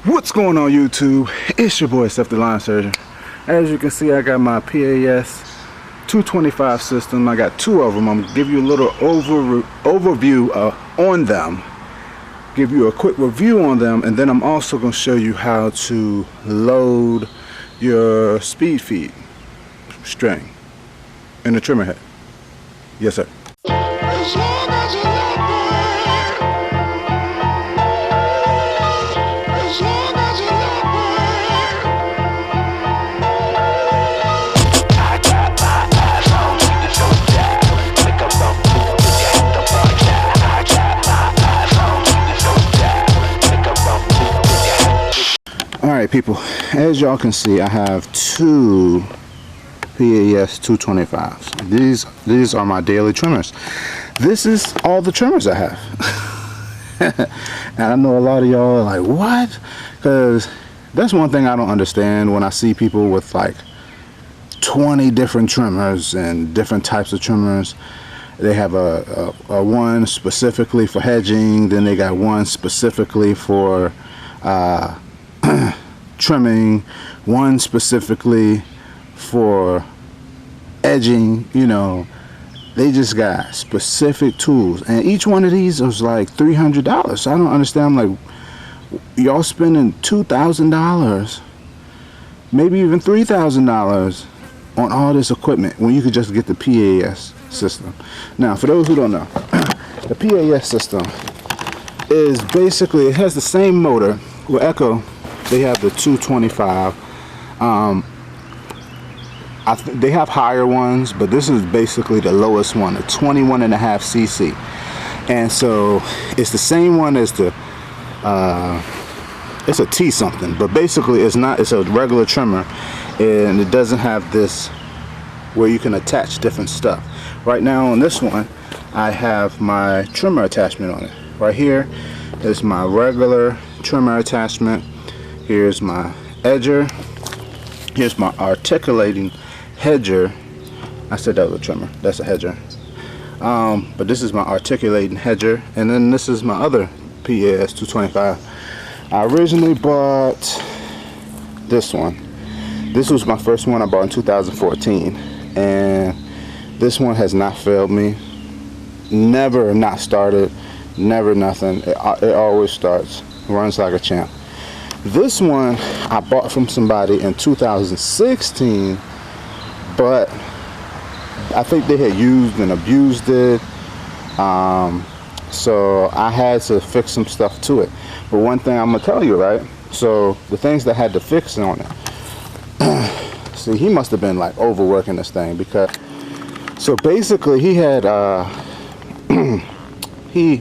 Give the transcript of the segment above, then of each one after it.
What's going on YouTube? It's your boy Seth the Line Surgeon. As you can see, I got my PAS 225 system. I got two of them. I'm gonna give you a little overview on them, give you a quick review on them, and then I'm also going to show you how to load your speed feed string in the trimmer head. Yes sir. Alright people, as y'all can see, I have two PAS 225s. These are my daily trimmers. This is all the trimmers I have. And I know a lot of y'all are like, what? Because that's one thing I don't understand when I see people with like 20 different trimmers and different types of trimmers. They have a one specifically for hedging, then they got one specifically for trimming, one specifically for edging. You know, they just got specific tools, and each one of these was like $300. So I don't understand. I'm like, y'all spending $2,000, maybe even $3,000 on all this equipment when you could just get the PAS system. Now, for those who don't know, the PAS system is basically, it has the same motor with Echo. They have the 225. They have higher ones, but this is basically the lowest one, a 21.5 cc. And so it's the same one as the it's a T something, but basically it's not. It's a regular trimmer, and it doesn't have this where you can attach different stuff. Right now on this one, I have my trimmer attachment on it. Right here is my regular trimmer attachment. Here's my edger. Here's my articulating hedger. I said that was a trimmer. That's a hedger. But this is my articulating hedger. And then this is my other PAS 225. I originally bought this one. This was my first one I bought in 2014. And this one has not failed me. Never not started. Never nothing. It always starts. Runs like a champ. This one I bought from somebody in 2016, but I think they had used and abused it, so I had to fix some stuff to it. But one thing I'm gonna tell you, right? So the things that I had to fix on it, see, he must have been like overworking this thing, because so basically he had he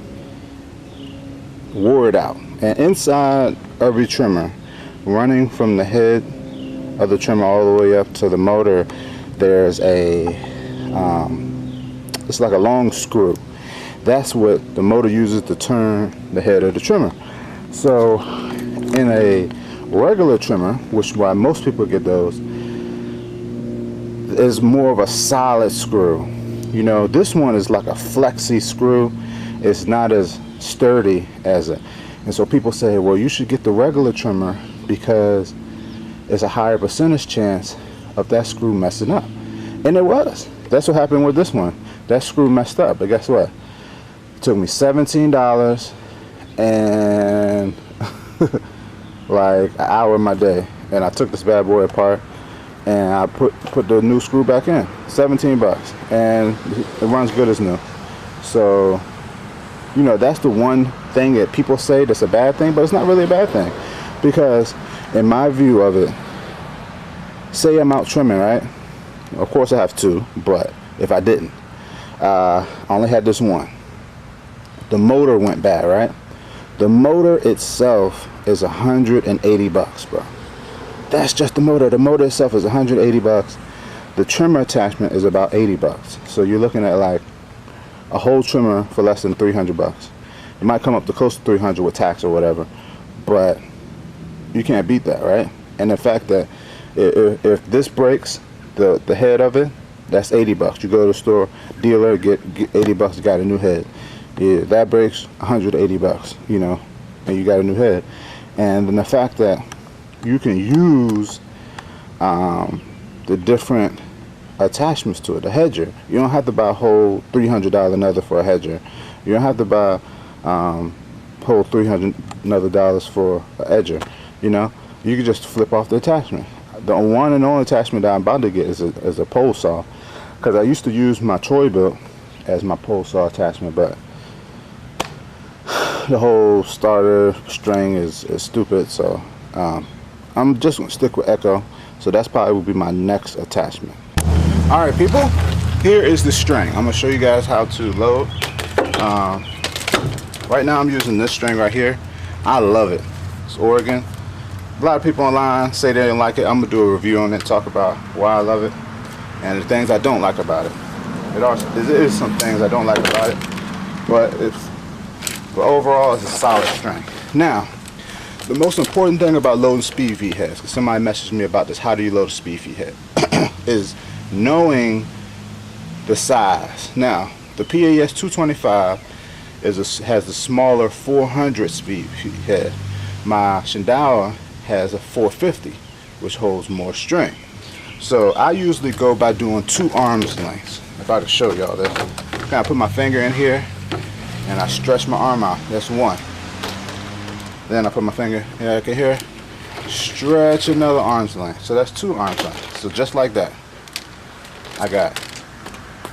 wore it out, and inside every trimmer, running from the head of the trimmer all the way up to the motor, there's a it's like a long screw. That's what the motor uses to turn the head of the trimmer. So in a regular trimmer, which why most people get those, is more of a solid screw. You know, this one is like a flexi screw. It's not as sturdy as it. And so people say, well, you should get the regular trimmer because there's a higher percentage chance of that screw messing up. And it was. That's what happened with this one. That screw messed up. But guess what? It took me $17 and like an hour of my day. And I took this bad boy apart and I put the new screw back in. 17 bucks. And it runs good as new. So, you know, that's the one thing that people say that's a bad thing, but it's not really a bad thing, because in my view of it, say I'm out trimming, right? Of course I have two, but if I didn't, I only had this one. The motor went bad, right? The motor itself is 180 bucks, bro. That's just the motor. The motor itself is 180 bucks. The trimmer attachment is about 80 bucks. So you're looking at like a whole trimmer for less than 300 bucks. It might come up to close to 300 with tax or whatever, but you can't beat that, right? And the fact that if this breaks, the head of it, that's 80 bucks. You go to the store, dealer, get 80 bucks, got a new head. Yeah, that breaks 180 bucks, you know, and you got a new head. and then the fact that you can use the different attachments to it. The hedger, you don't have to buy a whole $300 another for a hedger. You don't have to buy whole $300 another for an edger. You know, you can just flip off the attachment. The one and only attachment that I'm about to get is a pole saw, because I used to use my toy Bilt as my pole saw attachment, but the whole starter string is stupid, so I'm just gonna stick with Echo. So that's probably will be my next attachment. All right, people, here is the string. I'm gonna show you guys how to load. Right now I'm using this string right here. I love it. It's Oregon. A lot of people online say they didn't like it. I'm gonna do a review on it, talk about why I love it and the things I don't like about it. There is some things I don't like about it, but overall it's a solid string. Now, the most important thing about loading speed feed heads, because somebody messaged me about this, how do you load a speed feed head, is knowing the size. Now, the PAS 225 has a smaller 400 speed feed head. My Shindaiwa has a 450, which holds more string. So I usually go by doing 2 arms lengths. If I could show y'all this, kind of put my finger in here and I stretch my arm out. That's one. Then I put my finger right here, stretch another arm's length. So that's 2 arms lengths. So just like that, I got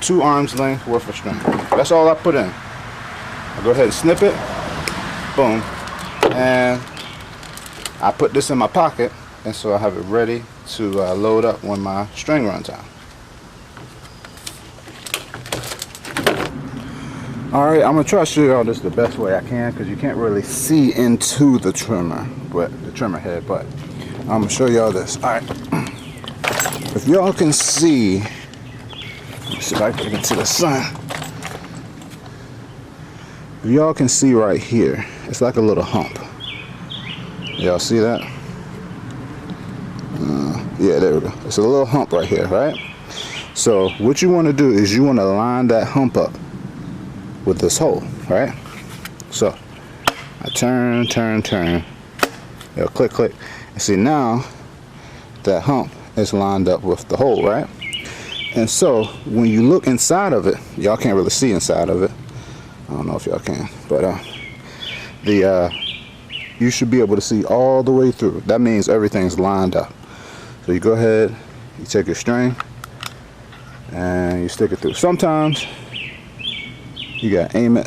2 arms length worth of string. That's all I put in. I go ahead and snip it, boom, and I put this in my pocket, and so I have it ready to load up when my string runs out. Alright, I'm going to try to show you all this the best way I can, because you can't really see into the trimmer head, but I'm going to show y'all this. Alright, if y'all can see, let me see if I can get into the sun. If y'all can see right here, it's like a little hump. Y'all see that? Yeah, there we go. It's a little hump right here, right? So what you want to do is you want to line that hump up with this hole, right? So I turn, it'll click, click, and see now that hump is lined up with the hole, right? And so when you look inside of it, y'all can't really see inside of it. I don't know if y'all can, but you should be able to see all the way through. That means everything's lined up. So you go ahead, you take your string and you stick it through. Sometimes you gotta aim it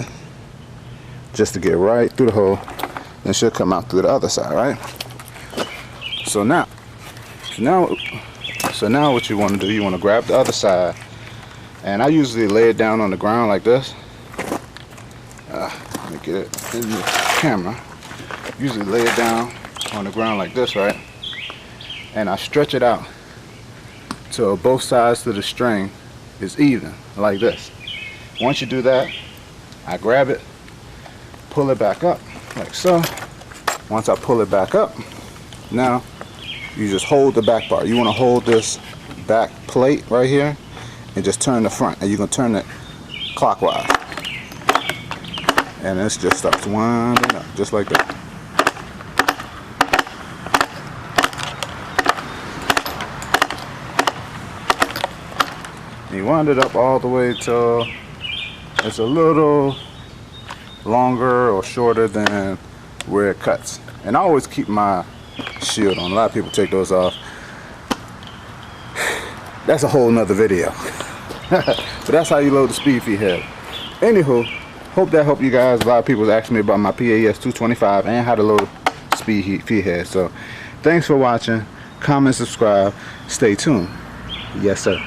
just to get right through the hole, and it should come out through the other side, right? So now what you want to do, you want to grab the other side, and I usually lay it down on the ground like this. Let me get it in the camera. Usually lay it down on the ground like this, right? And I stretch it out till both sides of the string is even, like this. Once you do that, I grab it, pull it back up, like so. Once I pull it back up, now you just hold the back part. You want to hold this back plate right here and just turn the front, and you're going to turn it clockwise. And this just starts winding up, just like that. And you wind it up all the way till it's a little longer or shorter than where it cuts. And I always keep my shield on. A lot of people take those off. That's a whole nother video. But that's how you load the speed feed head. Anywho, hope that helped you guys. A lot of people was asking me about my PAS 225 and how to load speed feed head. So thanks for watching. Comment, subscribe, stay tuned. Yes sir.